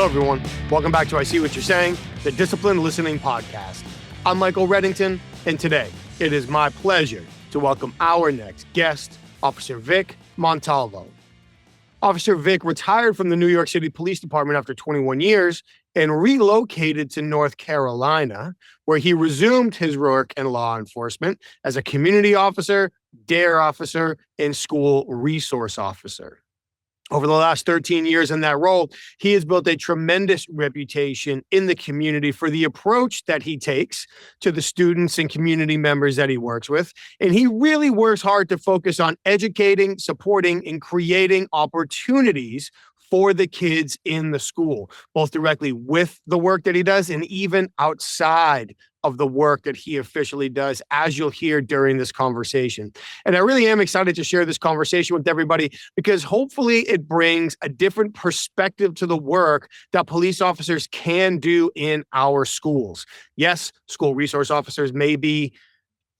Hello, everyone. Welcome back to I See What You're Saying, the Disciplined Listening Podcast. I'm Michael Reddington, and today it is my pleasure to welcome our next guest, Officer Vic Montalvo. Officer Vic retired from the New York City Police Department after 21 years and relocated to North Carolina, where he resumed his work in law enforcement as a community officer, DARE officer, and school resource officer. Over the last 13 years in that role, he has built a tremendous reputation in the community for the approach that he takes to the students and community members that he works with. And he really works hard to focus on educating, supporting, and creating opportunities for the kids in the school, both directly with the work that he does and even outside of the work that he officially does, as you'll hear during this conversation. And I really am excited to share this conversation with everybody because hopefully it brings a different perspective to the work that police officers can do in our schools. Yes, school resource officers may be,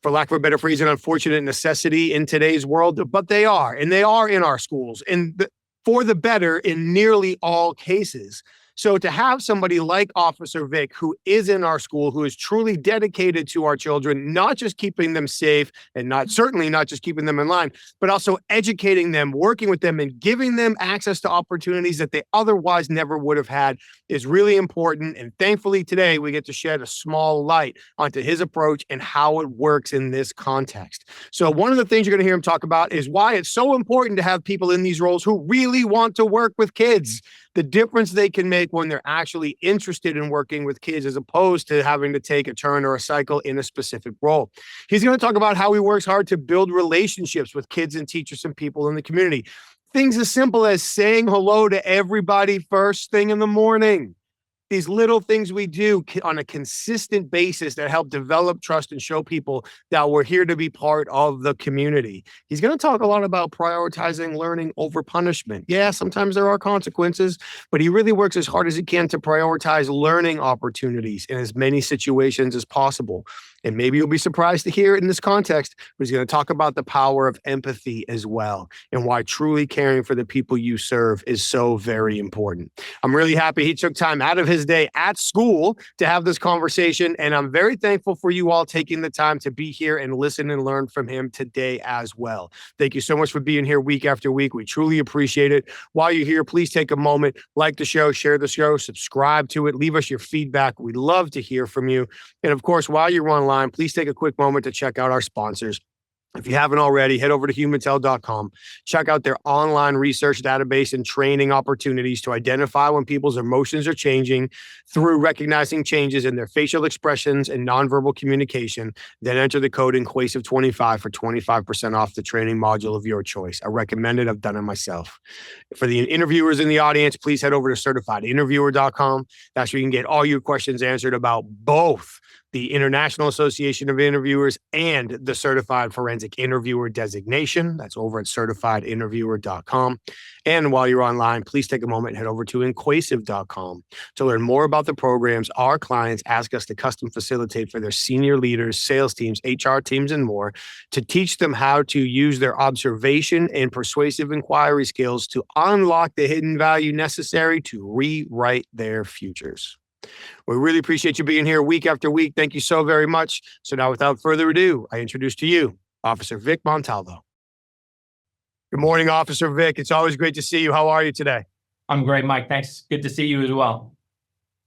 for lack of a better phrase, an unfortunate necessity in today's world, but they are, and they are in our schools, and for the better in nearly all cases. So to have somebody like Officer Vic, who is in our school, who is truly dedicated to our children, not just keeping them safe and certainly not just keeping them in line, but also educating them, working with them, and giving them access to opportunities that they otherwise never would have had is really important. And thankfully today we get to shed a small light onto his approach and how it works in this context. So one of the things you're going to hear him talk about is why it's so important to have people in these roles who really want to work with kids, the difference they can make when they're actually interested in working with kids as opposed to having to take a turn or a cycle in a specific role. He's going to talk about how he works hard to build relationships with kids and teachers and people in the community. Things as simple as saying hello to everybody first thing in the morning. These little things we do on a consistent basis that help develop trust and show people that we're here to be part of the community. He's going to talk a lot about prioritizing learning over punishment. Yeah, sometimes there are consequences, but he really works as hard as he can to prioritize learning opportunities in as many situations as possible. And maybe you'll be surprised to hear in this context, but he's going to talk about the power of empathy as well and why truly caring for the people you serve is so very important. I'm really happy he took time out of his day at school to have this conversation. And I'm very thankful for you all taking the time to be here and listen and learn from him today as well. Thank you so much for being here week after week. We truly appreciate it. While you're here, please take a moment, like the show, share the show, subscribe to it, leave us your feedback. We'd love to hear from you. And of course, while you're online, please take a quick moment to check out our sponsors. If you haven't already, head over to humantel.com. Check out their online research database and training opportunities to identify when people's emotions are changing through recognizing changes in their facial expressions and nonverbal communication. Then enter the code INQUASIVE25 for 25% off the training module of your choice. I recommend it. I've done it myself. For the interviewers in the audience, please head over to certifiedinterviewer.com. That's where you can get all your questions answered about both the International Association of Interviewers and the Certified Forensic Interviewer designation. That's over at certifiedinterviewer.com. And while you're online, please take a moment and head over to inquasive.com to learn more about the programs our clients ask us to custom facilitate for their senior leaders, sales teams, HR teams, and more to teach them how to use their observation and persuasive inquiry skills to unlock the hidden value necessary to rewrite their futures. We really appreciate you being here week after week. Thank you so very much. So now, without further ado, I introduce to you Officer Vic Montalvo. Good morning, Officer Vic. It's always great to see you. How are you today? I'm great, Mike. Thanks. Good to see you as well.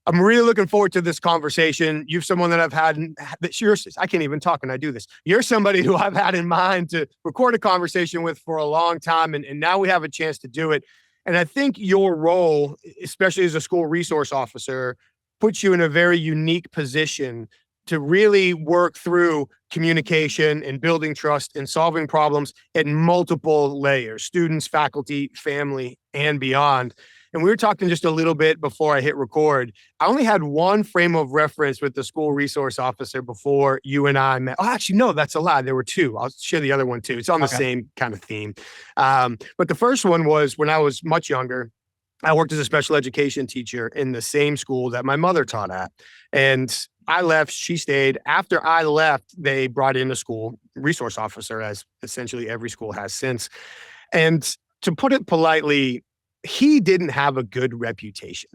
I'm really looking forward to this conversation. You're someone that I've had, I can't even talk and I do this. You're somebody who I've had in mind to record a conversation with for a long time, and now we have a chance to do it. And I think your role, especially as a school resource officer, puts you in a very unique position to really work through communication and building trust and solving problems at multiple layers, students, faculty, family, and beyond. And we were talking just a little bit before I hit record. I only had one frame of reference with the school resource officer before you and I met. Oh, actually, no, that's a lie. There were two. I'll share the other one too. It's on the same kind of theme. But the first one was when I was much younger. I worked as a special education teacher in the same school that my mother taught at. And I left, she stayed. After I left, they brought in a school resource officer, as essentially every school has since. And to put it politely, he didn't have a good reputation.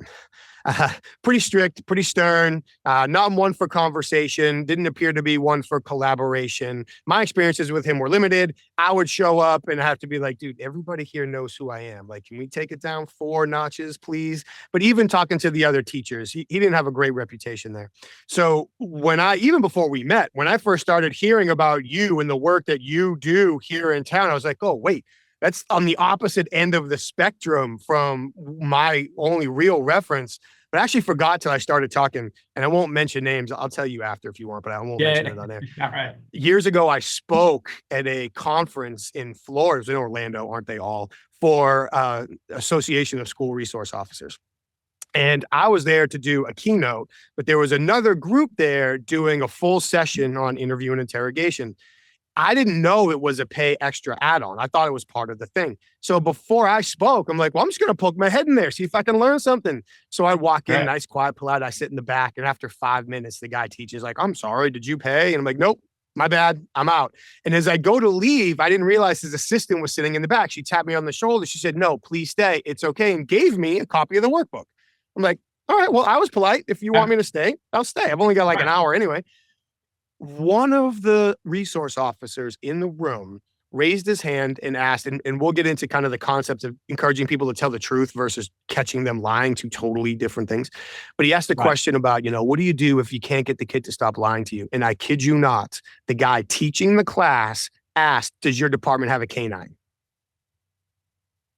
Pretty strict, pretty stern, not one for conversation, didn't appear to be one for collaboration. My experiences with him were limited. I would show up and have to be like, dude, everybody here knows who I am. Like, can we take it down 4 notches, please? But even talking to the other teachers, he didn't have a great reputation there. So even before we met, when I first started hearing about you and the work that you do here in town, I was like, oh, wait, that's on the opposite end of the spectrum from my only real reference. But I actually forgot till I started talking, and I won't mention names. I'll tell you after if you want, but I won't mention it on there. All right. Years ago, I spoke at a conference in Florida, it was in Orlando, aren't they all, for Association of School Resource Officers. And I was there to do a keynote, but there was another group there doing a full session on interview and interrogation. I didn't know it was a pay extra add-on. I thought it was part of the thing. So before I spoke, I'm like, well, I'm just going to poke my head in there, see if I can learn something. So I walk in, nice, quiet, polite. I sit in the back. And after 5 minutes, the guy teaches like, I'm sorry, did you pay? And I'm like, nope, my bad, I'm out. And as I go to leave, I didn't realize his assistant was sitting in the back. She tapped me on the shoulder. She said, no, please stay. It's okay. And gave me a copy of the workbook. I'm like, all right, well, I was polite. If you want me to stay, I'll stay. I've only got like an hour anyway. One of the resource officers in the room raised his hand and asked, and we'll get into kind of the concepts of encouraging people to tell the truth versus catching them lying, two totally different things. But he asked a question about, what do you do if you can't get the kid to stop lying to you? And I kid you not, the guy teaching the class asked, does your department have a canine?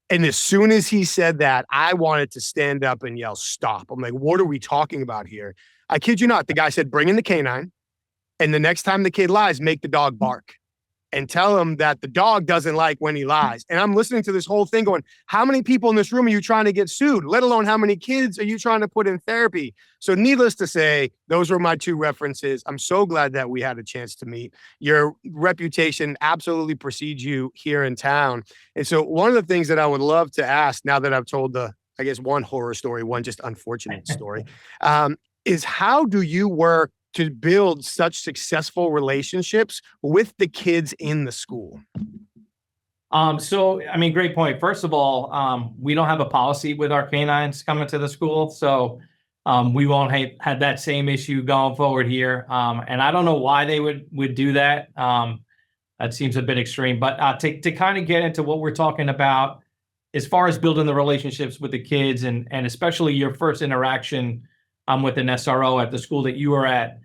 And as soon as he said that, I wanted to stand up and yell, stop. I'm like, what are we talking about here? I kid you not. The guy said, bring in the canine. And the next time the kid lies, make the dog bark and tell him that the dog doesn't like when he lies. And I'm listening to this whole thing going, how many people in this room are you trying to get sued? Let alone how many kids are you trying to put in therapy? So needless to say, those were my 2 references. I'm so glad that we had a chance to meet. Your reputation absolutely precedes you here in town. And so one of the things that I would love to ask now that I've told one horror story, one just unfortunate story, is how do you work to build such successful relationships with the kids in the school? Great point. First of all, we don't have a policy with our canines coming to the school. So we won't have that same issue going forward here. And I don't know why they would do that. That seems a bit extreme, but to kind of get into what we're talking about, as far as building the relationships with the kids and especially your first interaction with an SRO at the school that you were at,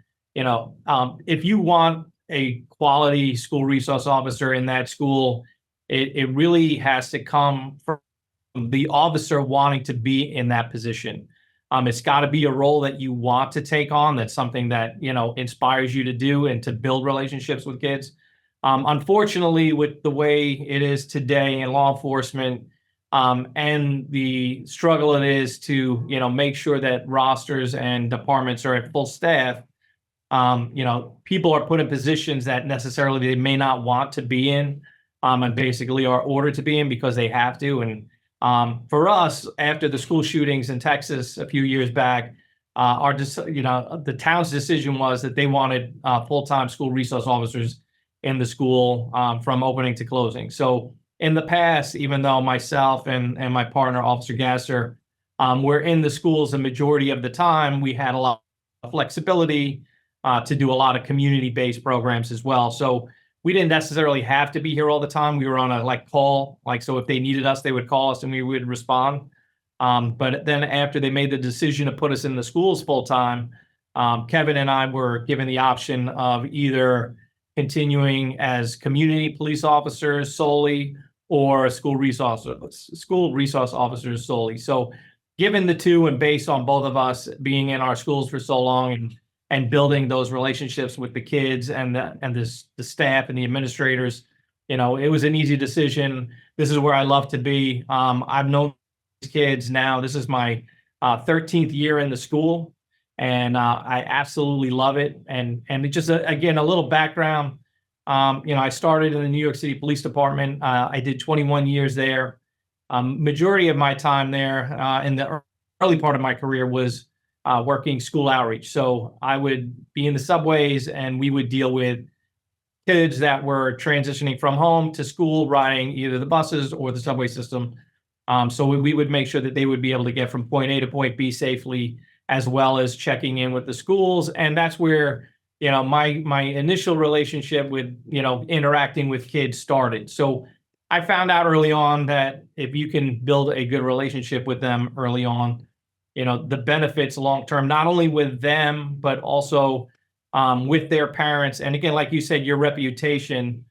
if you want a quality school resource officer in that school, it really has to come from the officer wanting to be in that position. It's got to be a role that you want to take on. That's something that, inspires you to do and to build relationships with kids. Unfortunately, with the way it is today in law enforcement, and the struggle it is to, make sure that rosters and departments are at full staff, people are put in positions that necessarily they may not want to be in, and basically are ordered to be in because they have to. And for us, after the school shootings in Texas a few years back, the town's decision was that they wanted full-time school resource officers in the school from opening to closing. So in the past, even though myself and my partner, Officer Gasser, were in the schools the majority of the time, we had a lot of flexibility to do a lot of community-based programs as well. So we didn't necessarily have to be here all the time. We were on a call, so if they needed us, they would call us and we would respond. But then after they made the decision to put us in the schools full-time, Kevin and I were given the option of either continuing as community police officers solely or school resource officers solely. So given the two and based on both of us being in our schools for so long and building those relationships with the kids and the staff and the administrators, it was an easy decision. This is where I love to be. I've known these kids now. This is my 13th year in the school, and I absolutely love it. And it just, again, a little background. I started in the New York City Police Department. I did 21 years there. Majority of my time there in the early part of my career was working school outreach. So I would be in the subways and we would deal with kids that were transitioning from home to school, riding either the buses or the subway system. So we would make sure that they would be able to get from point A to point B safely, as well as checking in with the schools. And that's where, my initial relationship with, interacting with kids started. So I found out early on that if you can build a good relationship with them early on, the benefits long term, not only with them, but also with their parents. And again, like you said, your reputation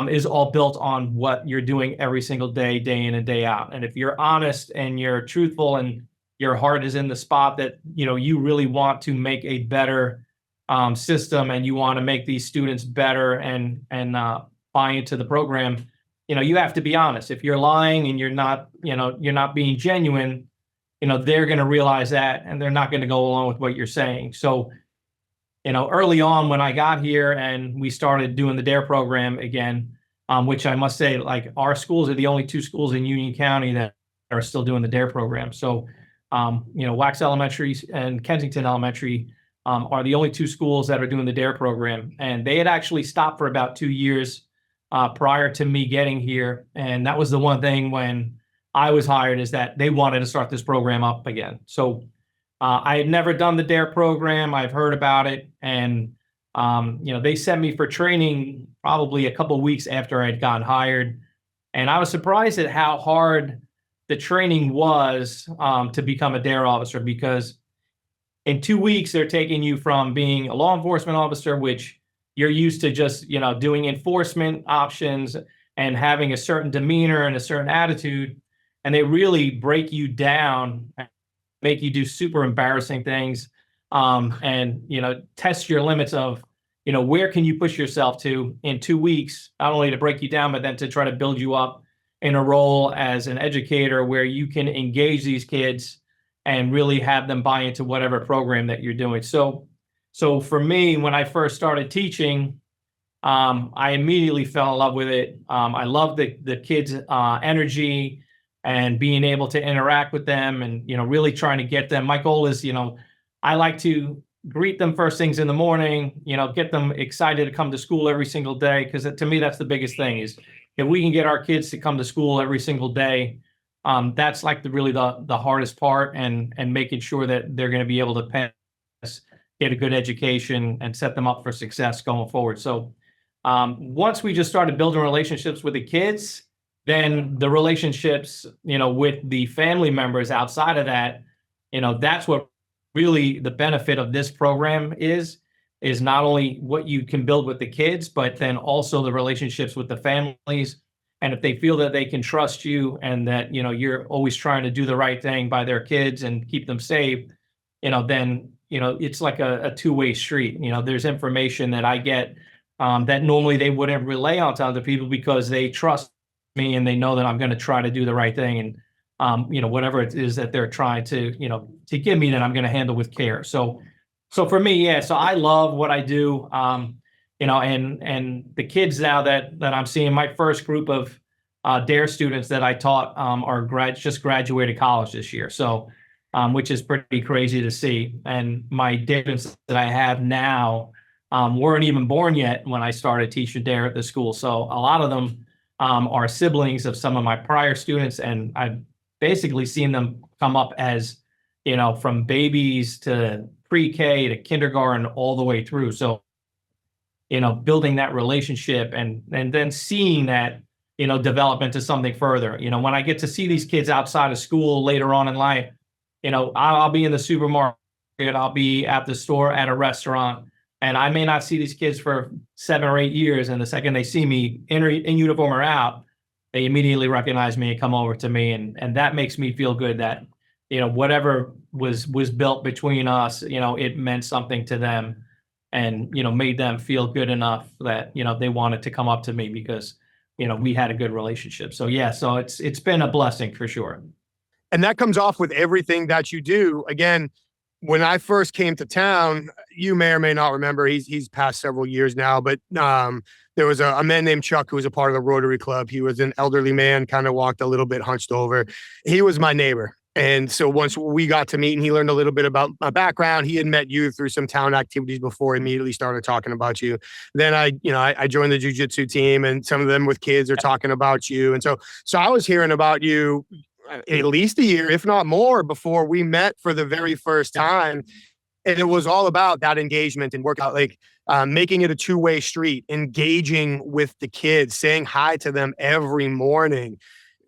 is all built on what you're doing every single day, day in and day out. And if you're honest and you're truthful and your heart is in the spot that, you really want to make a better system, and you want to make these students better and buy into the program, you have to be honest. If you're lying and you're not being genuine, they're going to realize that, and they're not going to go along with what you're saying. So, early on when I got here and we started doing the DARE program again, which I must say, like, our schools are the only two schools in Union County that are still doing the DARE program. So, Wax Elementary and Kensington Elementary are the only two schools that are doing the DARE program. And they had actually stopped for about 2 years prior to me getting here. And that was the one thing when I was hired, is that they wanted to start this program up again. So I had never done the DARE program. I've heard about it. And, they sent me for training probably a couple of weeks after I'd gotten hired. And I was surprised at how hard the training was to become a DARE officer, because in 2 weeks, they're taking you from being a law enforcement officer, which you're used to just, doing enforcement options and having a certain demeanor and a certain attitude. And they really break you down, make you do super embarrassing things, and test your limits of where can you push yourself to in 2 weeks, not only to break you down, but then to try to build you up in a role as an educator where you can engage these kids and really have them buy into whatever program that you're doing. So for me, when I first started teaching, I immediately fell in love with it. I love the kids' energy and being able to interact with them, and really trying to get them. My goal is, I like to greet them first things in the morning, get them excited to come to school every single day, because to me that's the biggest thing, is if we can get our kids to come to school every single day, that's like the hardest part, and making sure that they're going to be able to pass, get a good education, and set them up for success going forward. So once we just started building relationships with the kids, then the relationships, with the family members outside of that, that's what really the benefit of this program is not only what you can build with the kids, but then also the relationships with the families. And if they feel that they can trust you, and that, you're always trying to do the right thing by their kids and keep them safe, then, it's like a two-way street. There's information that I get that normally they wouldn't relay on to other people, because they trust me and they know that I'm going to try to do the right thing. And, whatever it is that they're trying to, to give me, that I'm going to handle with care. So for me, yeah, so I love what I do. And the kids now that I'm seeing, my first group of DARE students that I taught are just graduated college this year. So, which is pretty crazy to see. And my DARE students that I have now weren't even born yet when I started teaching DARE at the school. So a lot of them are siblings of some of my prior students, and I've basically seen them come up as, from babies to pre-K to kindergarten all the way through. So, building that relationship and then seeing that, develop into something further. When I get to see these kids outside of school later on in life, I'll be in the supermarket, I'll be at the store, at a restaurant, and I may not see these kids for 7 or 8 years. And the second they see me in uniform or out, they immediately recognize me and come over to me. And that makes me feel good that, whatever was built between us, it meant something to them, and, made them feel good enough that, they wanted to come up to me because, we had a good relationship. So, yeah, so it's been a blessing for sure. And that comes off with everything that you do. Again, when I first came to town, you may or may not remember, he's passed several years now, but there was a man named Chuck who was a part of the Rotary Club. He was an elderly man, kind of walked a little bit hunched over. He was my neighbor. And so once we got to meet and he learned a little bit about my background, he had met you through some town activities before, immediately started talking about you. Then I joined the jujitsu team, and some of them with kids are talking about you. And so I was hearing about you at least a year, if not more, before we met for the very first time. And it was all about that engagement and workout, like making it a two-way street, engaging with the kids, saying hi to them every morning.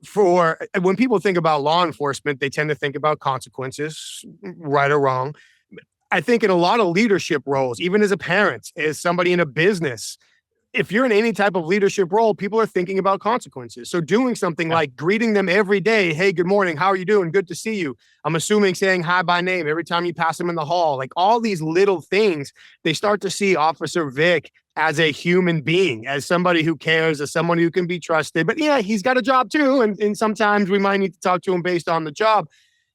For when people think about law enforcement, they tend to think about consequences, right or wrong. I think in a lot of leadership roles, even as a parent, as somebody in a business, if you're in any type of leadership role, people are thinking about consequences. So doing something like greeting them every day, hey, good morning, how are you doing? Good to see you. I'm assuming saying hi by name every time you pass them in the hall, like all these little things, they start to see Officer Vic as a human being, as somebody who cares, as someone who can be trusted. But yeah, he's got a job too. And sometimes we might need to talk to him based on the job.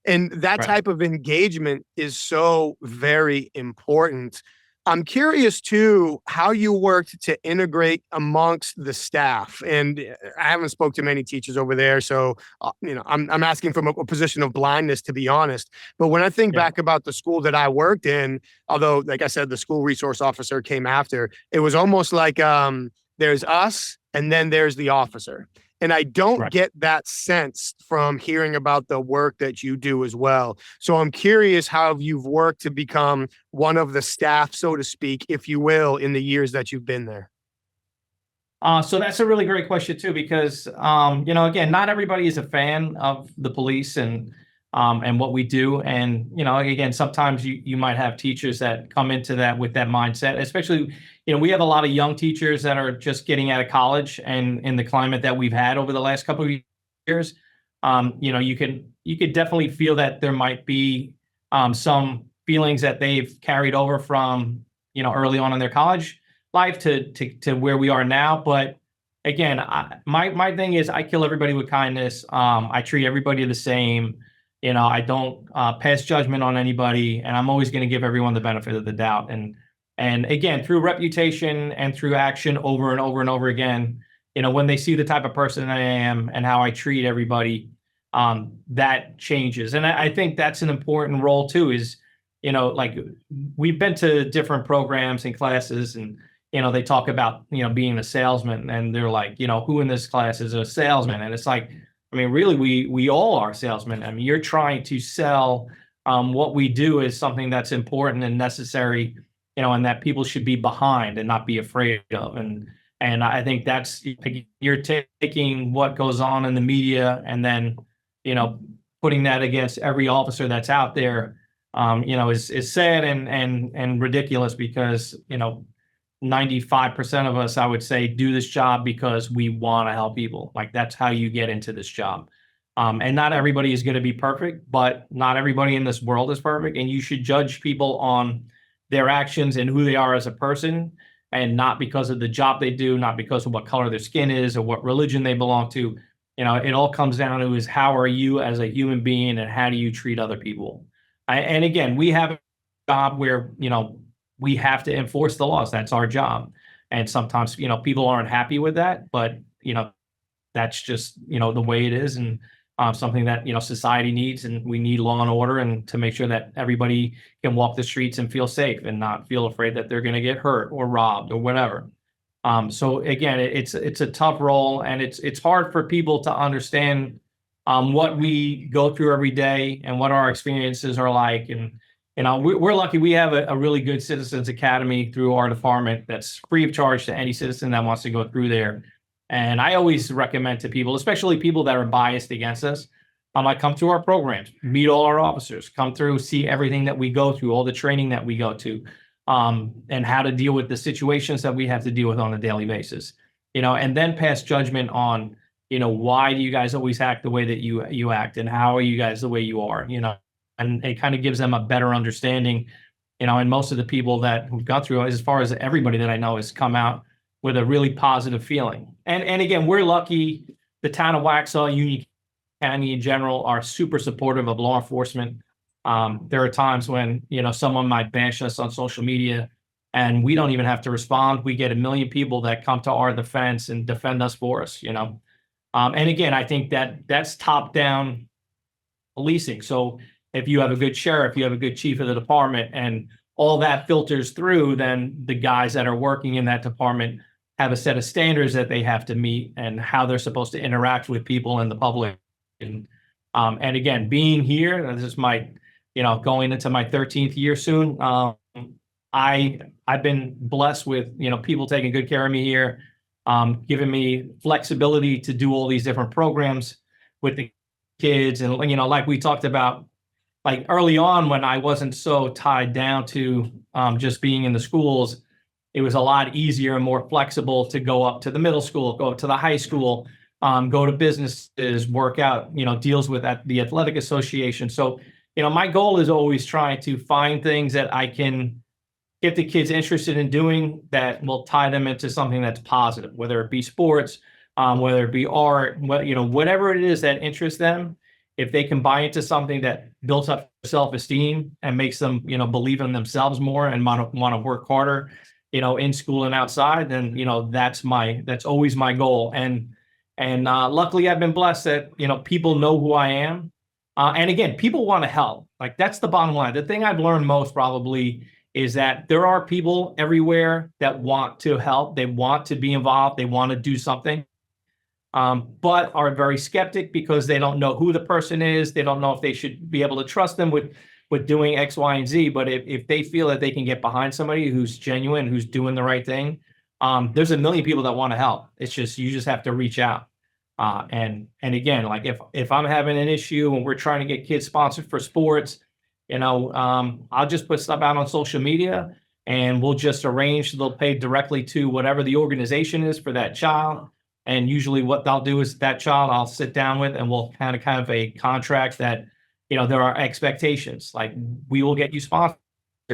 And that type of engagement is so very important. I'm curious too how you worked to integrate amongst the staff, and I haven't spoke to many teachers over there, so I'm asking from a position of blindness, to be honest. But when I think back about the school that I worked in, although like I said, the school resource officer came after, it was almost like there's us and then there's the officer. And I don't get that sense from hearing about the work that you do as well. So I'm curious how you've worked to become one of the staff, so to speak, if you will, in the years that you've been there. So that's a really great question too, because again, not everybody is a fan of the police and what we do, and again, sometimes you might have teachers that come into that with that mindset. Especially, we have a lot of young teachers that are just getting out of college, and in the climate that we've had over the last couple of years, you could definitely feel that there might be some feelings that they've carried over from early on in their college life to where we are now. But again, my thing is I kill everybody with kindness. I treat everybody the same. I don't pass judgment on anybody, and I'm always going to give everyone the benefit of the doubt. And again, through reputation and through action over and over and over again, when they see the type of person I am and how I treat everybody, that changes. And I think that's an important role too, is, like we've been to different programs and classes, and they talk about, being a salesman, and they're like, who in this class is a salesman? And it's like, I mean, really, we all are salesmen. I mean, you're trying to sell what we do is something that's important and necessary, and that people should be behind and not be afraid of. And I think that's, you're taking what goes on in the media and then, putting that against every officer that's out there, is sad and ridiculous, because, 95% of us, I would say, do this job because we want to help people. Like, that's how you get into this job. And not everybody is going to be perfect, but not everybody in this world is perfect. And you should judge people on their actions and who they are as a person, and not because of the job they do, not because of what color their skin is or what religion they belong to. It all comes down to is how are you as a human being, and how do you treat other people? And again, we have a job where, we have to enforce the laws. That's our job. And sometimes, people aren't happy with that, but, that's just, the way it is. And something that, society needs, and we need law and order, and to make sure that everybody can walk the streets and feel safe and not feel afraid that they're going to get hurt or robbed or whatever. So again, it's a tough role, and it's hard for people to understand what we go through every day and what our experiences are like. And we're lucky we have a really good Citizens Academy through our department that's free of charge to any citizen that wants to go through there. And I always recommend to people, especially people that are biased against us, I'm like, come to our programs, meet all our officers, come through, see everything that we go through, all the training that we go to, and how to deal with the situations that we have to deal with on a daily basis, and then pass judgment on, why do you guys always act the way that you act, and how are you guys the way you are, and it kind of gives them a better understanding, and most of the people that who've gone through, as far as everybody that I know, has come out with a really positive feeling. And again, we're lucky. The town of Waxhaw, Union County in general, are super supportive of law enforcement. There are times when, someone might bash us on social media and we don't even have to respond. We get 1 million people that come to our defense and defend us for us, And again, I think that that's top down policing. So if you have a good sheriff, you have a good chief of the department, and all that filters through, then the guys that are working in that department have a set of standards that they have to meet and how they're supposed to interact with people in the public. And again, being here, this is my, going into my 13th year soon. I've been blessed with, people taking good care of me here, giving me flexibility to do all these different programs with the kids. And, like we talked about, like early on when I wasn't so tied down to just being in the schools, it was a lot easier and more flexible to go up to the middle school, go up to the high school, go to businesses, work out, deals with the athletic association. So, my goal is always trying to find things that I can get the kids interested in doing that will tie them into something that's positive, whether it be sports, whether it be art, whatever it is that interests them. If they can buy into something that builds up self-esteem and makes them, believe in themselves more and want to work harder, in school and outside, then, that's always my goal. And luckily I've been blessed that, people know who I am. And again, people want to help. Like, that's the bottom line. The thing I've learned most probably is that there are people everywhere that want to help. They want to be involved. They want to do something, but are very skeptic because they don't know who the person is. They don't know if they should be able to trust them with doing X, Y, and Z. But if they feel that they can get behind somebody who's genuine, who's doing the right thing, there's a million people that want to help. It's just, you just have to reach out. And again, like if I'm having an issue and we're trying to get kids sponsored for sports, I'll just put stuff out on social media and we'll just arrange, they'll pay directly to whatever the organization is for that child. And usually what they'll do is that child I'll sit down with and we'll kind of a contract that, there are expectations. Like, we will get you sponsored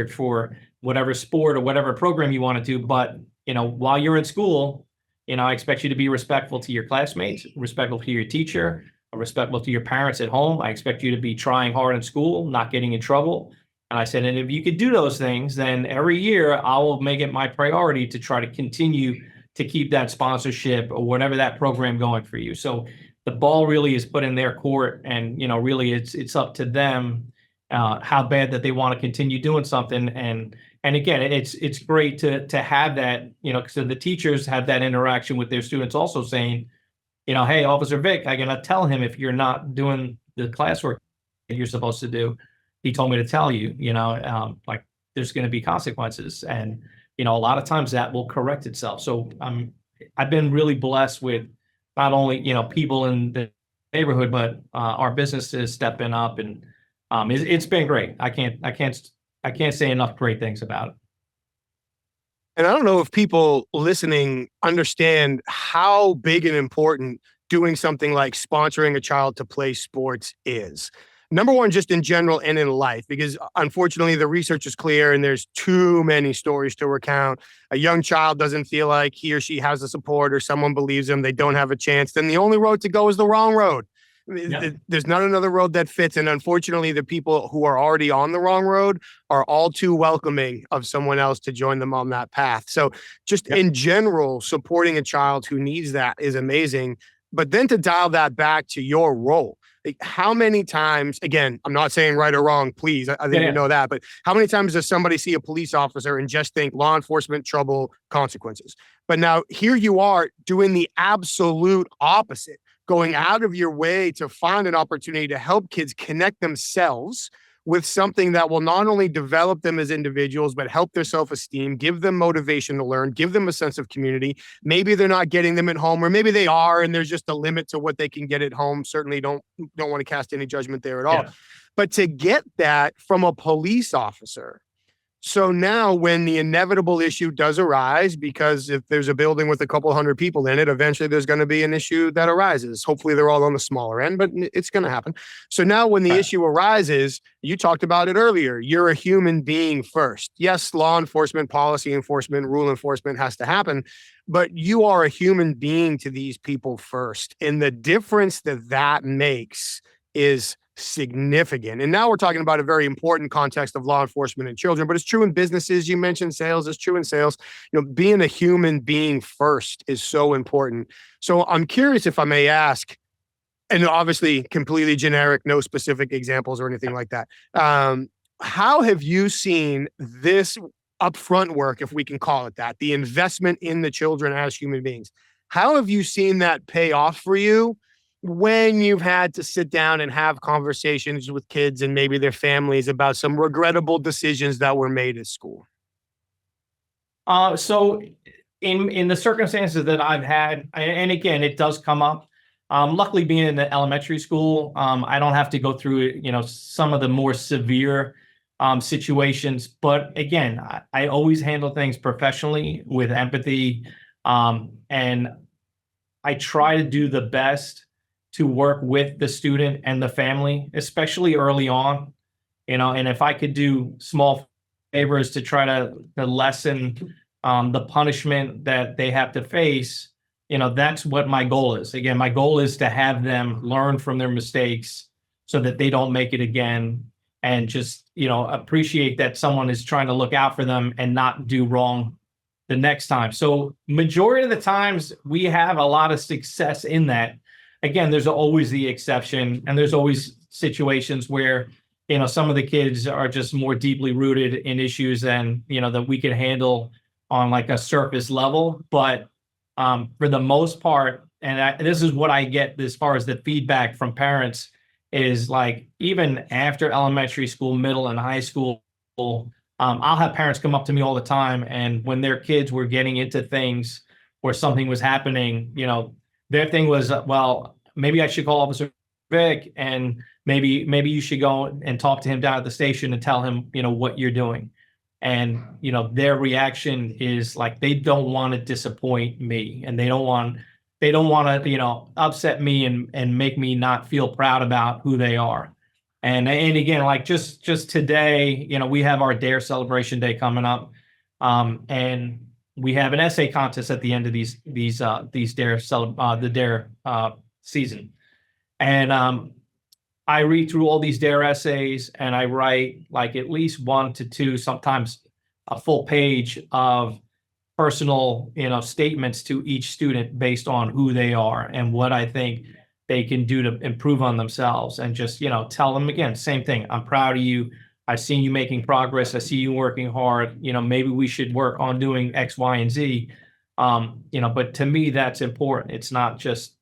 for whatever sport or whatever program you want to do. But, while you're in school, I expect you to be respectful to your classmates, respectful to your teacher, respectful to your parents at home. I expect you to be trying hard in school, not getting in trouble. And I said, and if you could do those things, then every year I will make it my priority to try to continue to keep that sponsorship or whatever that program going for you. So the ball really is put in their court, and really it's up to them how bad that they want to continue doing something. And again, it's great to have that, so the teachers have that interaction with their students, also saying, hey, Officer Vic, I'm gonna tell him if you're not doing the classwork that you're supposed to do. He told me to tell you, like, there's going to be consequences, and a lot of times that will correct itself. So I've been really blessed with not only people in the neighborhood, but our businesses stepping up, and it's been great. I can't say enough great things about it. And I don't know if people listening understand how big and important doing something like sponsoring a child to play sports is. Number one, just in general and in life, because unfortunately the research is clear and there's too many stories to recount. A young child doesn't feel like he or she has the support, or someone believes them, they don't have a chance. Then the only road to go is the wrong road. Yeah. There's not another road that fits. And unfortunately, the people who are already on the wrong road are all too welcoming of someone else to join them on that path. So just in general, supporting a child who needs that is amazing. But then to dial that back to your role, like, how many times, again, I'm not saying right or wrong, please, I think you know that, but how many times does somebody see a police officer and just think law enforcement, trouble, consequences? But now here you are doing the absolute opposite, going out of your way to find an opportunity to help kids connect themselves with something that will not only develop them as individuals, but help their self-esteem, give them motivation to learn, give them a sense of community. Maybe they're not getting them at home, or maybe they are, and there's just a limit to what they can get at home. Certainly don't want to cast any judgment there at all. Yeah. But to get that from a police officer, so now when the inevitable issue does arise, because if there's a building with a couple hundred people in it, eventually there's going to be an issue that arises. Hopefully they're all on the smaller end, but it's going to happen. So now when the issue arises, you talked about it earlier, you're a human being first. Yes, law enforcement, policy enforcement, rule enforcement has to happen, but you are a human being to these people first. And the difference that makes is significant. And now we're talking about a very important context of law enforcement and children, but it's true in businesses. You mentioned sales, it's true in sales. Being a human being first is so important. So I'm curious, if I may ask, And obviously completely generic, no specific examples or anything like that. How have you seen this upfront work, if we can call it that, the investment in the children as human beings? How have you seen that pay off for you when you've had to sit down and have conversations with kids and maybe their families about some regrettable decisions that were made at school? So in the circumstances that I've had, and again, it does come up. Luckily, being in the elementary school, I don't have to go through, some of the more severe situations. But again, I always handle things professionally with empathy, and I try to do the best to work with the student and the family, especially early on. And if I could do small favors to try to lessen the punishment that they have to face, that's what my goal is. Again, my goal is to have them learn from their mistakes so that they don't make it again, and just, appreciate that someone is trying to look out for them and not do wrong the next time. So majority of the times we have a lot of success in that. Again, there's always the exception, and there's always situations where, some of the kids are just more deeply rooted in issues than, that we can handle on like a surface level. But for the most part, and this is what I get as far as the feedback from parents, is like, even after elementary school, middle and high school, I'll have parents come up to me all the time, and when their kids were getting into things or something was happening, their thing was, well, maybe I should call Officer Vic, and maybe you should go and talk to him down at the station and tell him, what you're doing. And, their reaction is like, they don't want to disappoint me, and they don't want to, upset me and make me not feel proud about who they are. And again, like just today, we have our Dare Celebration Day coming up. And we have an essay contest at the end of these Dare the Dare season. And I read through all these Dare essays, and I write like at least 1 to 2, sometimes a full page of personal, statements to each student based on who they are and what I think they can do to improve on themselves. And just, tell them again, same thing. I'm proud of you. I've seen you making progress. I see you working hard. Maybe we should work on doing X, Y, and Z. But to me, that's important. It's not just,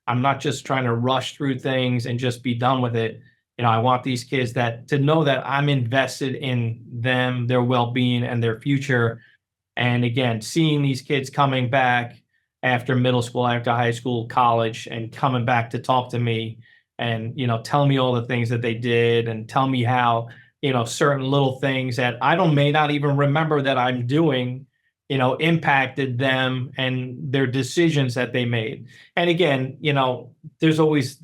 I'm not just trying to rush through things and just be done with it. I want these kids to know that I'm invested in them, their well-being, and their future. And again, seeing these kids coming back after middle school, after high school, college, and coming back to talk to me and, tell me all the things that they did, and tell me how, certain little things that may not even remember that I'm doing, impacted them and their decisions that they made. And again, there's always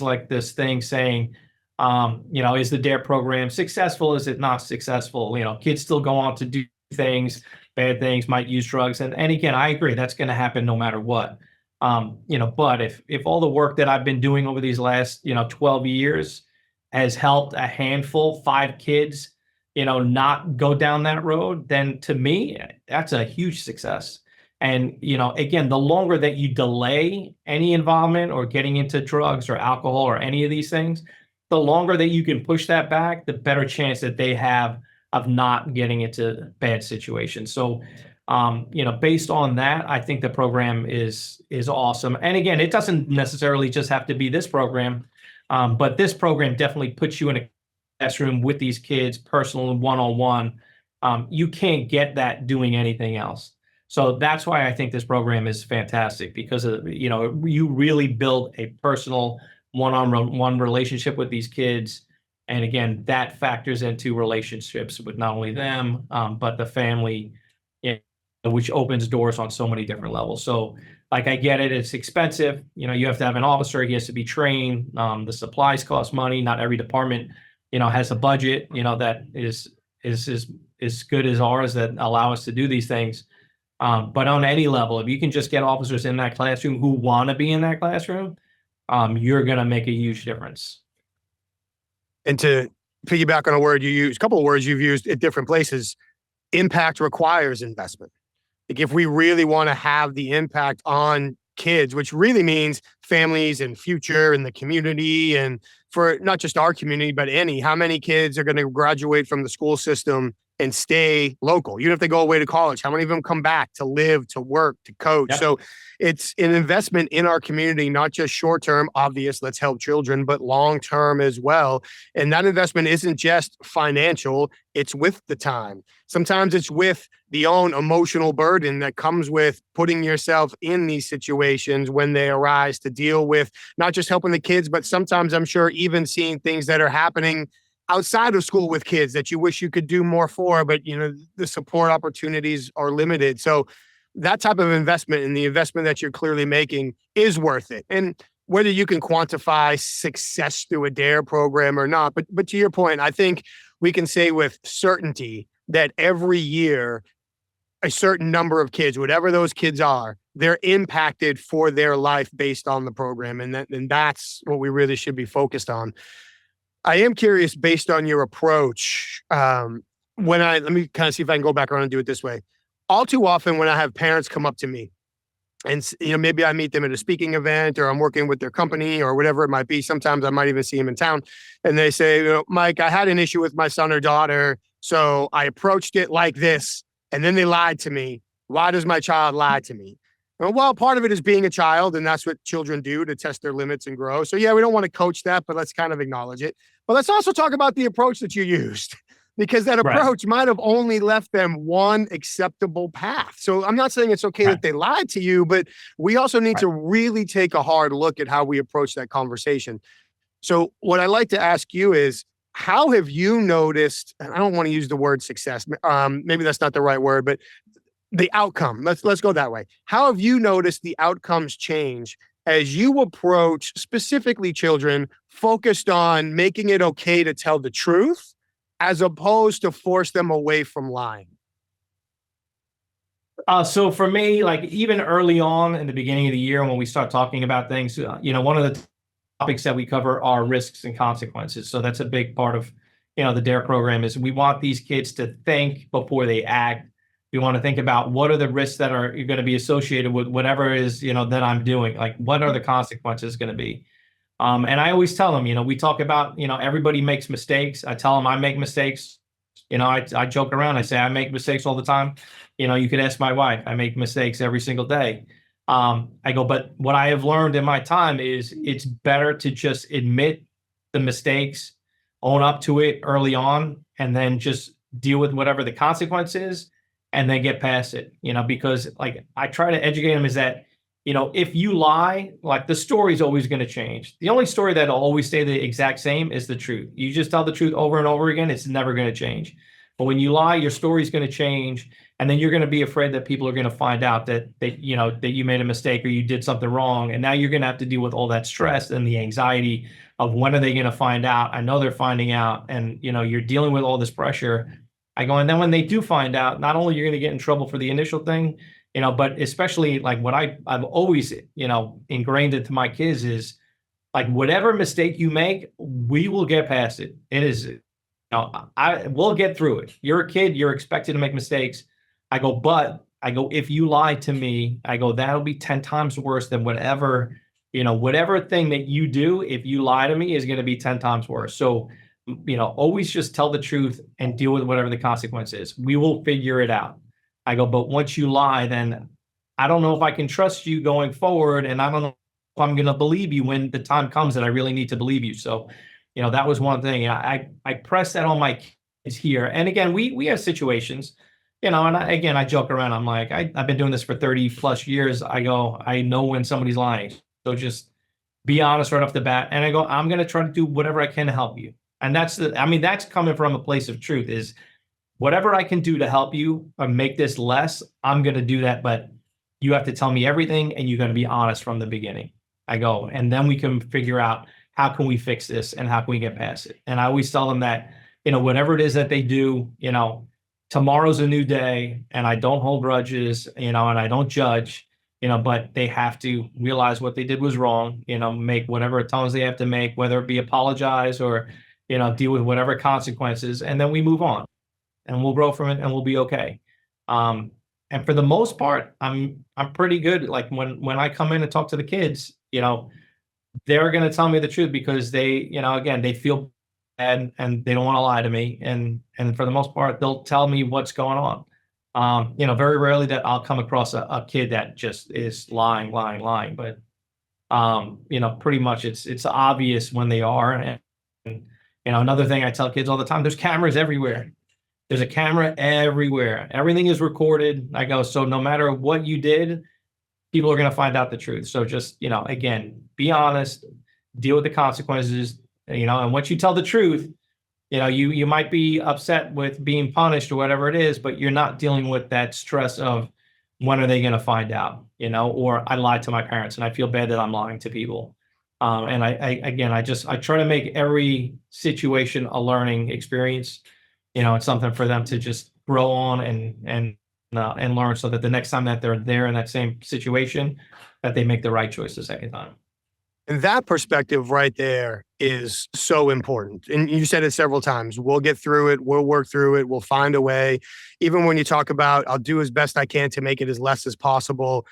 like this thing saying, is the DARE program successful? Is it not successful? Kids still go on to do things, bad things, might use drugs. And again, I agree, that's going to happen no matter what. But if all the work that I've been doing over these last, 12 years has helped a handful, 5 kids, not go down that road, then to me, that's a huge success. And, again, the longer that you delay any involvement or getting into drugs or alcohol or any of these things, the longer that you can push that back, the better chance that they have of not getting into bad situations. So, based on that, I think the program is awesome. And again, it doesn't necessarily just have to be this program, but this program definitely puts you in a classroom with these kids, personal and one-on-one. You can't get that doing anything else. So that's why I think this program is fantastic, because you really build a personal one-on-one relationship with these kids. And again, that factors into relationships with not only them, but the family, which opens doors on so many different levels. So, like, I get it, it's expensive. You have to have an officer, he has to be trained. The supplies cost money. Not every department, has a budget, that is as good as ours that allow us to do these things. But on any level, if you can just get officers in that classroom who want to be in that classroom, you're going to make a huge difference. And to piggyback on a couple of words you've used at different places, impact requires investment. Like, if we really want to have the impact on kids, which really means families and future and the community, and for not just our community, but how many kids are going to graduate from the school system and stay local, even if they go away to college? How many of them come back to live, to work, to coach? Yep. So it's an investment in our community, not just short term, obvious, let's help children, but long term as well. And that investment isn't just financial, it's with the time. Sometimes it's with the own emotional burden that comes with putting yourself in these situations when they arise, to deal with not just helping the kids, but sometimes I'm sure even seeing things that are happening outside of school with kids that you wish you could do more for, but the support opportunities are limited. So that type of investment, and the investment that you're clearly making, is worth it. And whether you can quantify success through a DARE program or not, but to your point, I think we can say with certainty that every year a certain number of kids, whatever those kids are, they're impacted for their life based on the program. And that's what we really should be focused on. I am curious, based on your approach, let me kind of see if I can go back around and do it this way. All too often when I have parents come up to me and, maybe I meet them at a speaking event, or I'm working with their company or whatever it might be. Sometimes I might even see them in town, and they say, Mike, I had an issue with my son or daughter, so I approached it like this, and then they lied to me. Why does my child lie to me? Well, part of it is being a child, and that's what children do to test their limits and grow. So yeah, we don't want to coach that, but let's kind of acknowledge it. But let's also talk about the approach that you used, because that approach might have only left them one acceptable path. So I'm not saying it's okay that they lied to you, but we also need to really take a hard look at how we approach that conversation. So what I like to ask you is, how have you noticed, and I don't want to use the word success, maybe that's not the right word, but the outcome, let's go that way. How have you noticed the outcomes change as you approach specifically children focused on making it okay to tell the truth, as opposed to force them away from lying? So for me, like even early on in the beginning of the year, when we start talking about things, one of the topics that we cover are risks and consequences. So that's a big part of, the DARE program, is we want these kids to think before they act. We want to think about what are the risks that are going to be associated with whatever it is, that I'm doing. Like, what are the consequences going to be? And I always tell them, we talk about, everybody makes mistakes. I tell them I make mistakes. I joke around. I say I make mistakes all the time. You could ask my wife. I make mistakes every single day. I go, but what I have learned in my time is it's better to just admit the mistakes, own up to it early on, and then just deal with whatever the consequence is, and then get past it. Because like I try to educate them is that, if you lie, like the story's always going to change. The only story that'll always stay the exact same is the truth. You just tell the truth over and over again, it's never going to change. But when you lie, your story's going to change, and then you're going to be afraid that people are going to find out that you made a mistake or you did something wrong, and now you're going to have to deal with all that stress and the anxiety of when are they going to find out? I know they're finding out, and you're dealing with all this pressure. I go, and then when they do find out, not only you're going to get in trouble for the initial thing, but especially like what I've always, ingrained into my kids is like, whatever mistake you make, we will get past it. It is, we'll get through it. You're a kid, you're expected to make mistakes. But if you lie to me, that'll be 10 times worse than whatever thing that you do. If you lie to me, is going to be 10 times worse. So, always just tell the truth and deal with whatever the consequence is. We will figure it out. But once you lie, then I don't know if I can trust you going forward. And I don't know if I'm going to believe you when the time comes that I really need to believe you. So, that was one thing. I press that on my kids here. And again, we have situations, and I joke around. I'm like, I've been doing this for 30 plus years. I know when somebody's lying. So just be honest right off the bat. And I'm going to try to do whatever I can to help you. And that's coming from a place of truth, is whatever I can do to help you or make this less, I'm going to do that. But you have to tell me everything, and you're going to be honest from the beginning. And then we can figure out how can we fix this and how can we get past it. And I always tell them that, whatever it is that they do, tomorrow's a new day, and I don't hold grudges, and I don't judge, but they have to realize what they did was wrong, make whatever atonements they have to make, whether it be apologize or, deal with whatever consequences, and then we move on and we'll grow from it and we'll be okay. and for the most part, I'm pretty good. Like when I come in and talk to the kids, they're going to tell me the truth because they, again, they feel bad and they don't want to lie to me. And for the most part, they'll tell me what's going on. Very rarely that I'll come across a kid that just is lying, but pretty much it's obvious when they are. And another thing I tell kids all the time, there's cameras everywhere. There's a camera everywhere. Everything is recorded. I go, so no matter what you did, people are going to find out the truth. So just, again, be honest, deal with the consequences, and once you tell the truth, you might be upset with being punished or whatever it is, but you're not dealing with that stress of when are they going to find out, or I lied to my parents and I feel bad that I'm lying to people. And I try to make every situation a learning experience. It's something for them to just grow on and learn, so that the next time that they're there in that same situation, that they make the right choice the second time. And that perspective right there is so important. And you said it several times. We'll get through it. We'll work through it. We'll find a way. Even when you talk about, I'll do as best I can to make it as less as possible.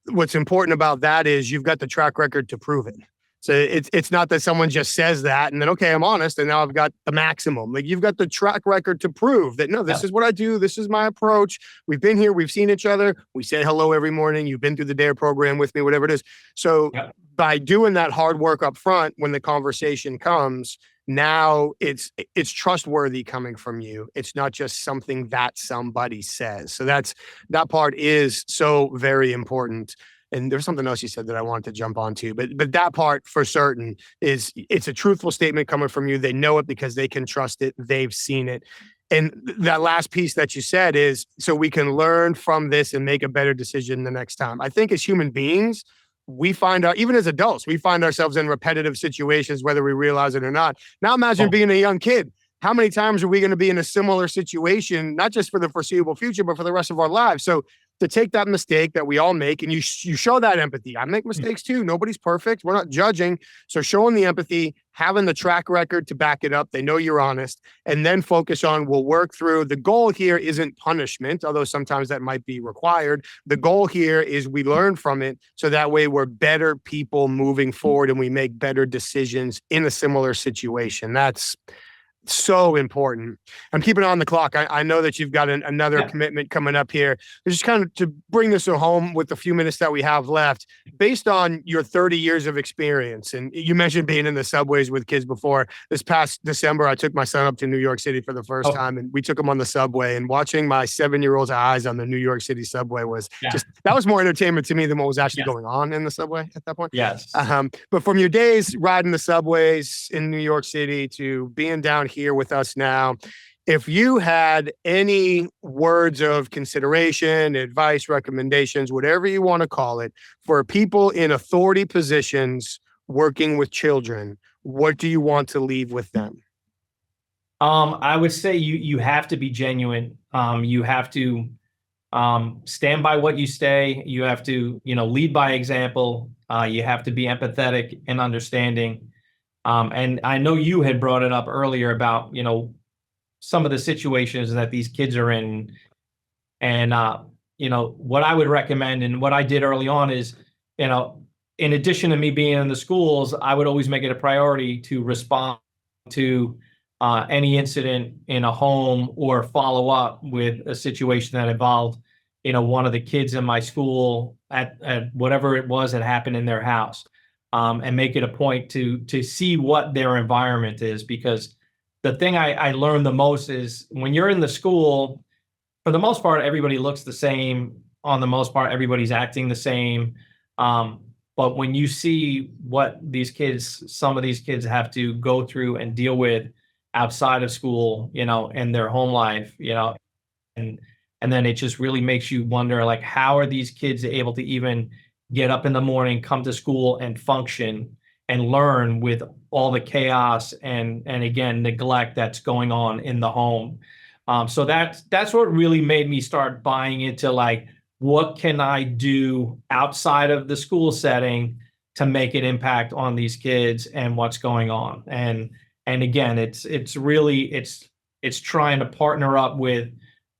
What's important about that is you've got the track record to prove it. So it's not that someone just says that and then, okay, I'm honest, and now I've got the maximum. Like, you've got the track record to prove that, no, this is what I do. This is my approach. We've been here. We've seen each other. We say hello every morning. You've been through the DARE program with me, whatever it is. So by doing that hard work up front, when the conversation comes, now it's trustworthy coming from you. It's not just something that somebody says. So that part is so very important. And there's something else you said that I wanted to jump onto, but that part for certain is, it's a truthful statement coming from you. They know it because they can trust it. They've seen it. And that last piece that you said is, so we can learn from this and make a better decision the next time. I think as human beings, we find out, even as adults, we find ourselves in repetitive situations, whether we realize it or not. Now imagine being a young kid. How many times are we going to be in a similar situation, not just for the foreseeable future, but for the rest of our lives? So to take that mistake that we all make, and you show that empathy. I make mistakes too. Nobody's perfect. We're not judging. So showing the empathy, having the track record to back it up. They know you're honest, and then focus on, we'll work through. The goal here isn't punishment, although sometimes that might be required. The goal here is we learn from it, so that way we're better people moving forward and we make better decisions in a similar situation. That's so important. I'm keeping on the clock. I know that you've got another commitment coming up here. Just kind of to bring this home with the few minutes that we have left, based on your 30 years of experience, and you mentioned being in the subways with kids before. This past December, I took my son up to New York City for the first time, and we took him on the subway, and watching my 7-year-old's eyes on the New York City subway was that was more entertainment to me than what was actually going on in the subway at that point. Yes. But from your days riding the subways in New York City to being down here with us now, if you had any words of consideration, advice, recommendations, whatever you want to call it, for people in authority positions working with children, what do you want to leave with them? I would say you have to be genuine. You have to stand by what you say. You have to, lead by example. You have to be empathetic and understanding. And I know you had brought it up earlier about, some of the situations that these kids are in. And, what I would recommend and what I did early on is, in addition to me being in the schools, I would always make it a priority to respond to any incident in a home or follow up with a situation that involved, one of the kids in my school at whatever it was that happened in their house. And make it a point to see what their environment is, because the thing I learned the most is when you're in the school, for the most part, everybody looks the same. On the most part, everybody's acting the same. But when you see what some of these kids have to go through and deal with outside of school, in their home life, and then it just really makes you wonder, like, how are these kids able to even get up in the morning, come to school and function and learn with all the chaos and again, neglect that's going on in the home. So that's what really made me start buying into, like, what can I do outside of the school setting to make an impact on these kids and what's going on. And again, it's really trying to partner up with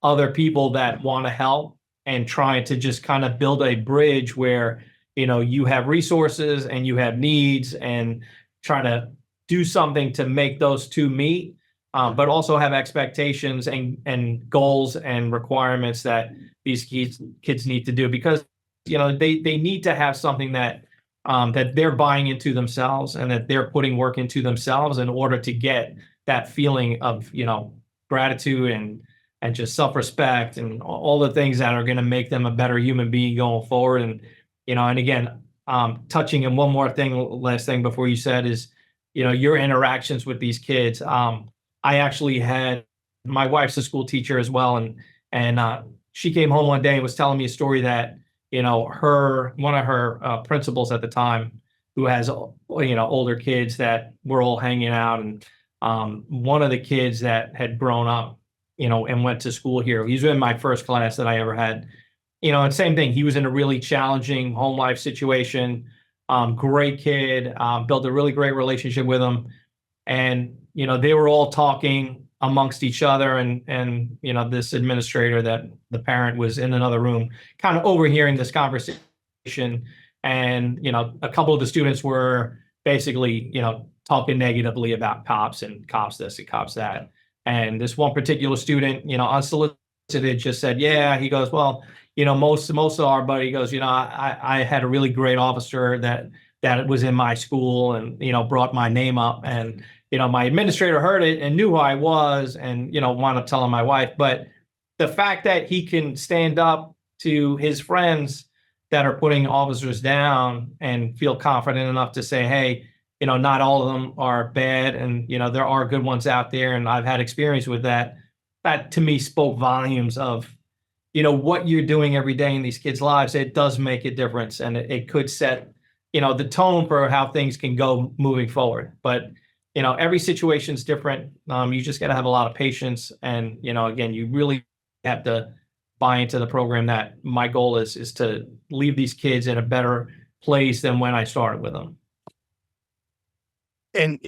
other people that want to help and trying to just kind of build a bridge where, you have resources and you have needs, and try to do something to make those two meet, but also have expectations and goals and requirements that these kids need to do, because they need to have something that that they're buying into themselves, and that they're putting work into themselves in order to get that feeling of gratitude and just self-respect and all the things that are going to make them a better human being going forward. And again, touching on one more thing, last thing before you said is, your interactions with these kids. I actually had, my wife's a school teacher as well, and she came home one day and was telling me a story that one of her principals at the time, who has older kids, that were all hanging out, and one of the kids that had grown up and went to school here, he's in my first class that I ever had, and same thing, he was in a really challenging home life situation. Great kid, built a really great relationship with him, and they were all talking amongst each other, and this administrator, that the parent was in another room kind of overhearing this conversation, and a couple of the students were basically talking negatively about cops, and cops this and cops that, and this one particular student unsolicited just said, yeah, he goes, well, most of our, but he goes, I had a really great officer that was in my school, and brought my name up, and my administrator heard it and knew who I was, and wound up telling my wife. But the fact that he can stand up to his friends that are putting officers down and feel confident enough to say, hey, not all of them are bad, and there are good ones out there, and I've had experience with that. That to me spoke volumes of what you're doing every day in these kids' lives. It does make a difference, and it could set the tone for how things can go moving forward. But every situation's different. You just got to have a lot of patience, and again, you really have to buy into the program. That my goal is to leave these kids in a better place than when I started with them. And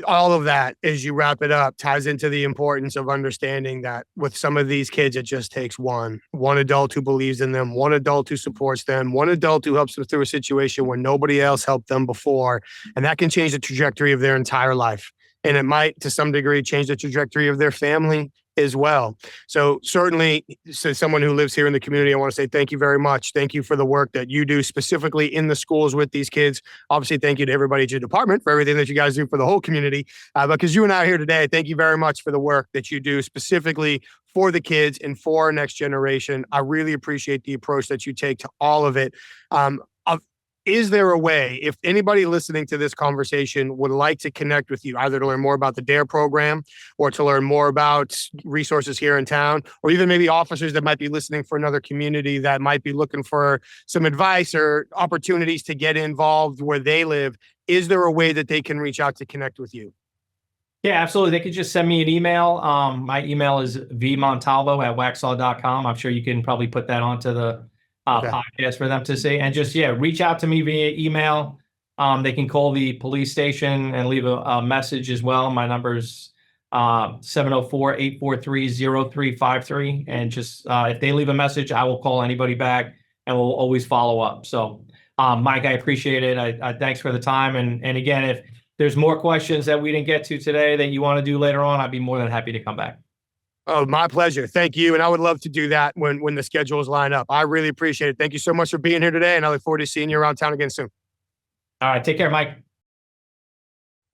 all of that, as you wrap it up, ties into the importance of understanding that with some of these kids, it just takes one adult who believes in them, one adult who supports them, one adult who helps them through a situation where nobody else helped them before. And that can change the trajectory of their entire life. And it might, to some degree, change the trajectory of their family as well. So certainly, as someone who lives here in the community, I want to say thank you very much. Thank you for the work that you do specifically in the schools with these kids. Obviously, thank you to everybody at your department for everything that you guys do for the whole community. Because you and I are here today, thank you very much for the work that you do specifically for the kids and for our next generation. I really appreciate the approach that you take to all of it. Is there a way, if anybody listening to this conversation would like to connect with you, either to learn more about the DARE program or to learn more about resources here in town, or even maybe officers that might be listening for another community that might be looking for some advice or opportunities to get involved where they live, is there a way that they can reach out to connect with you? Yeah, absolutely. They could just send me an email. My email is vmontalvo@waxaw.com. I'm sure you can probably put that onto the podcast for them to see, and just reach out to me via email. They can call the police station and leave a message as well. My number's 704-843-0353, and just if they leave a message, I will call anybody back, and we'll always follow up. So Mike, I appreciate it. I thanks for the time, and again, if there's more questions that we didn't get to today that you want to do later on, I'd be more than happy to come back. Oh, my pleasure. Thank you. And I would love to do that when the schedules line up. I really appreciate it. Thank you so much for being here today, and I look forward to seeing you around town again soon. All right. Take care, Mike.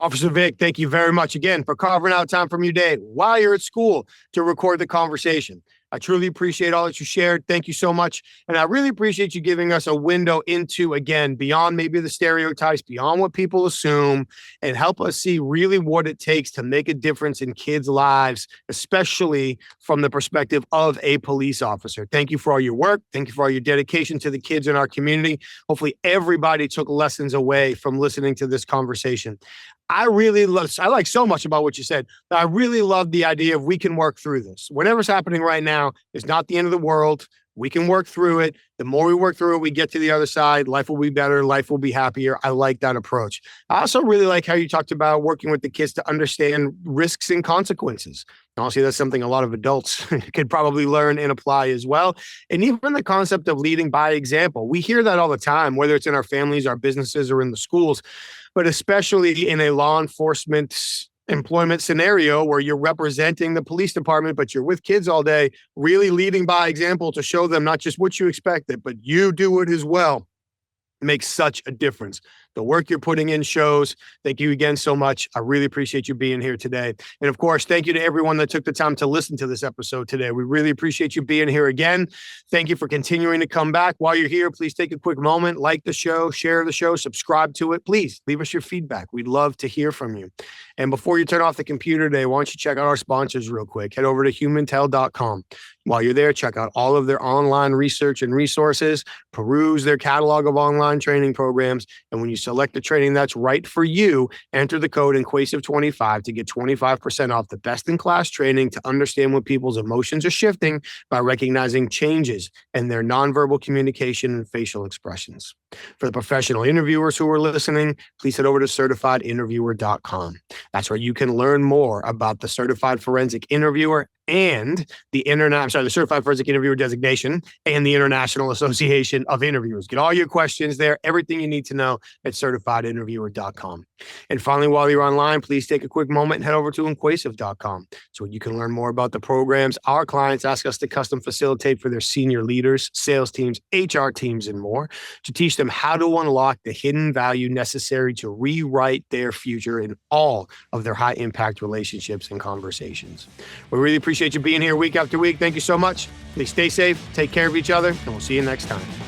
Officer Vic, thank you very much again for carving out time from your day while you're at school to record the conversation. I truly appreciate all that you shared. Thank you so much. And I really appreciate you giving us a window into, again, beyond maybe the stereotypes, beyond what people assume, and help us see really what it takes to make a difference in kids' lives, especially from the perspective of a police officer. Thank you for all your work. Thank you for all your dedication to the kids in our community. Hopefully everybody took lessons away from listening to this conversation. I like so much about what you said. I really love the idea of we can work through this. Whatever's happening right now is not the end of the world. We can work through it. The more we work through it, we get to the other side. Life will be better. Life will be happier. I like that approach. I also really like how you talked about working with the kids to understand risks and consequences. Honestly, that's something a lot of adults could probably learn and apply as well. And even the concept of leading by example. We hear that all the time, whether it's in our families, our businesses, or in the schools, but especially in a law enforcement employment scenario where you're representing the police department, but you're with kids all day, really leading by example to show them not just what you expected, but you do it as well. Makes such a difference. The work you're putting in shows. Thank you again so much. I really appreciate you being here today. And of course, thank you to everyone that took the time to listen to this episode today. We really appreciate you being here again. Thank you for continuing to come back. While you're here, please take a quick moment, like the show, share the show, subscribe to it. Please leave us your feedback. We'd love to hear from you. And before you turn off the computer today, why don't you check out our sponsors real quick? Head over to humantel.com. While you're there, check out all of their online research and resources, peruse their catalog of online training programs. And when you select the training that's right for you, enter the code INQUASIVE25 to get 25% off the best-in-class training to understand when people's emotions are shifting by recognizing changes in their nonverbal communication and facial expressions. For the professional interviewers who are listening, please head over to certifiedinterviewer.com. That's where you can learn more about the Certified Forensic Interviewer and the Certified Forensic Interviewer designation and the International Association of Interviewers. Get all your questions there, everything you need to know at certifiedyinterviewer.com. And finally, while you're online, please take a quick moment and head over to inquasive.com so you can learn more about the programs our clients ask us to custom facilitate for their senior leaders, sales teams, HR teams, and more to teach them how to unlock the hidden value necessary to rewrite their future in all of their high impact relationships and conversations. We really appreciate you being here week after week. Thank you so much. Please stay safe, take care of each other, and we'll see you next time.